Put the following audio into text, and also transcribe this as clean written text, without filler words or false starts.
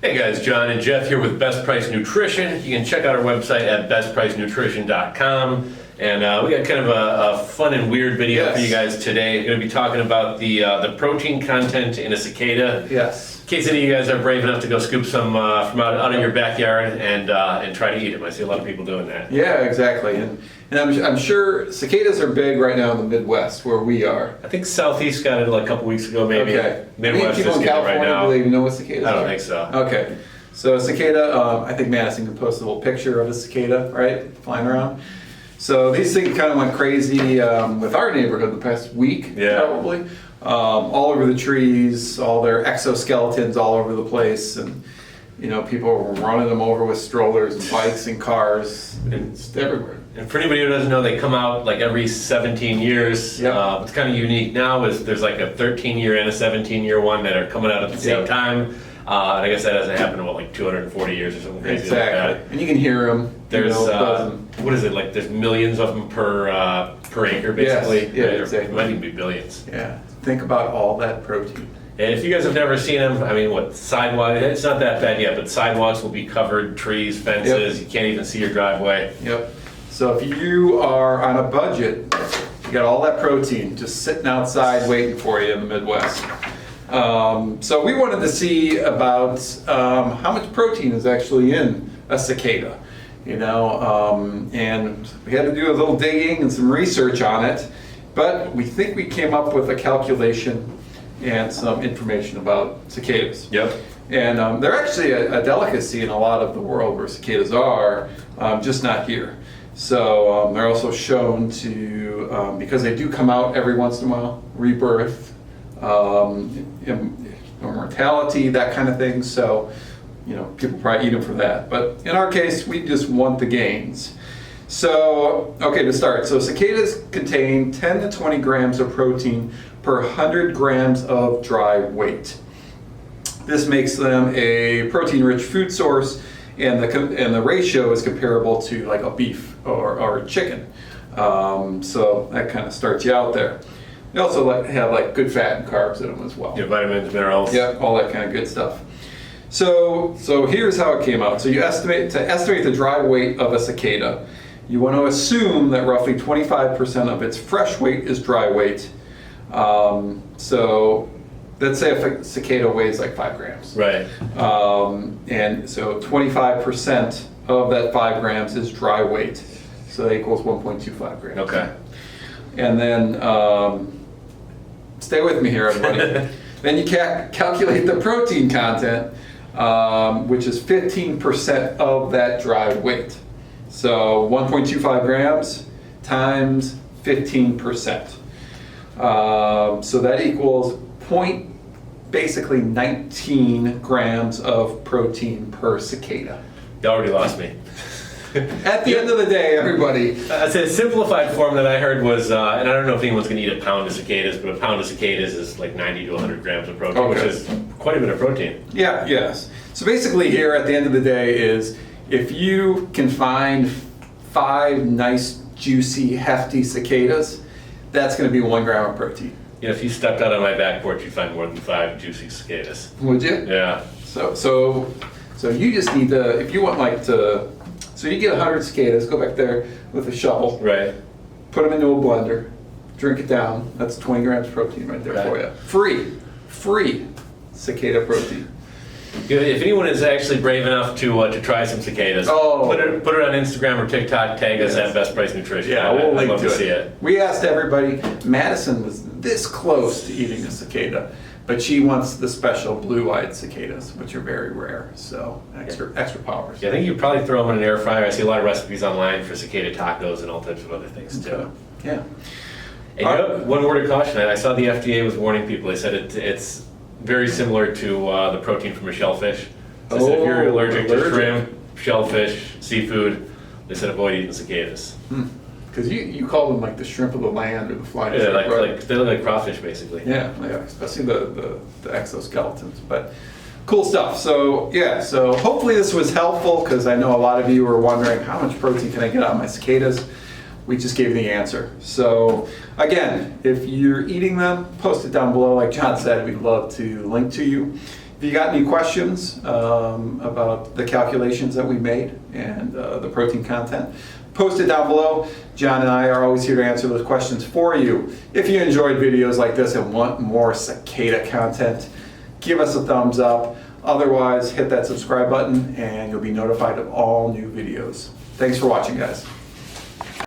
Hey guys, John and Jeff here with Best Price Nutrition. You can check out our website at BestPriceNutrition.com. And we got kind of a fun and weird video for you guys today. We're going to be talking about the protein content in a cicada. Yes. In case any of you guys are brave enough to go scoop some from out of your backyard and try to eat them. I see a lot of people doing that. Yeah, exactly. And I'm sure cicadas are big right now in the Midwest where we are. I think Southeast got it like a couple weeks ago, maybe. Okay. Midwest people is in getting it California right now. do they even know what cicadas I don't are? think so. Okay. So a cicada, I think Madison can post a little picture of a cicada, right, flying around. So these things kind of went crazy with our neighborhood the past week, probably. All over the trees, all their exoskeletons all over the place, and you know, people were running them over with strollers and bikes and cars, and it's everywhere. And for anybody who doesn't know, they come out like every 17 years. Yep. What's kind of unique now is there's like a 13-year and a 17-year one that are coming out at the same time. And I guess that hasn't happened in what, like 240 years or something crazy like that. And you can hear them. There's what is it, like there's millions of them per acre basically. Yes. Yeah, exactly. It might even be billions. Yeah. Think about all that protein. And if you guys have never seen them, I mean, what, sidewalks, it's not that bad yet, but sidewalks will be covered, trees, fences, you can't even see your driveway. Yep. So if you are on a budget, you got all that protein just sitting outside waiting for you in the Midwest. So we wanted to see about how much protein is actually in a cicada, you know, and we had to do a little digging and some research on it, but we think we came up with a calculation and some information about cicadas. Yep. And they're actually a delicacy in a lot of the world where cicadas are, just not here. So they're also shown to, because they do come out every once in a while, rebirth, immortality, that kind of thing. So, you know, people probably eat them for that. But in our case, we just want the gains. So, okay, to start. So cicadas contain 10 to 20 grams of protein per 100 grams of dry weight. This makes them a protein-rich food source, and the ratio is comparable to like a beef or a chicken. So that kind of starts you out there. They also have like good fat and carbs in them as well. Yeah, vitamins, minerals. Yeah, all that kind of good stuff. So here's how it came out. So to estimate the dry weight of a cicada, you want to assume that roughly 25% of its fresh weight is dry weight. So let's say if a cicada weighs like 5 grams. Right. And so 25% of that 5 grams is dry weight. So that equals 1.25 grams. Okay. And then, stay with me here, everybody. Then you calculate the protein content, which is 15% of that dry weight. So 1.25 grams times 15%. So that equals basically 19 grams of protein per cicada. You already lost me. At the end of the day, everybody. I'd say a simplified form that I heard was, and I don't know if anyone's going to eat a pound of cicadas, but a pound of cicadas is like 90 to 100 grams of protein, which is quite a bit of protein. Yeah, yes. So basically here at the end of the day is if you can find 5 nice, juicy, hefty cicadas, that's going to be 1 gram of protein. You know, if you stepped out on my back porch, you'd find more than 5 juicy cicadas. Would you? Yeah. So you just need to, if you want like to, so you get 100 cicadas, go back there with a shovel. Right. Put them into a blender, drink it down. That's 20 grams of protein right there for you. Free cicada protein. If anyone is actually brave enough to try some cicadas, put it on Instagram or TikTok, tag us at Best Price Nutrition. Yeah, we'll I'd link love to see it. We asked everybody. Madison was this close to eating a cicada, but she wants the special blue-eyed cicadas, which are very rare. So extra powers. Yeah, I think you probably throw them in an air fryer. I see a lot of recipes online for cicada tacos and all types of other things too. Yeah. And you know, one word of caution. I saw the FDA was warning people. They said it's very similar to the protein from a shellfish. So they said if you're allergic to shrimp, shellfish, seafood, they said avoid eating cicadas. Because you call them like the shrimp of the land or the flying shrimp, right? like they look like crawfish basically. Yeah, especially the exoskeletons. But cool stuff. So so hopefully this was helpful because I know a lot of you were wondering how much protein can I get out of my cicadas. We just gave you the answer. So again, if you're eating them, post it down below. Like John said, we'd love to link to you. If If you got any questions about the calculations that we made and the protein content, post it down below. John and I are always here to answer those questions for you. If you enjoyed videos like this and want more Cicada content, give us a thumbs up. Otherwise, hit that subscribe button and you'll be notified of all new videos. Thanks for watching, guys.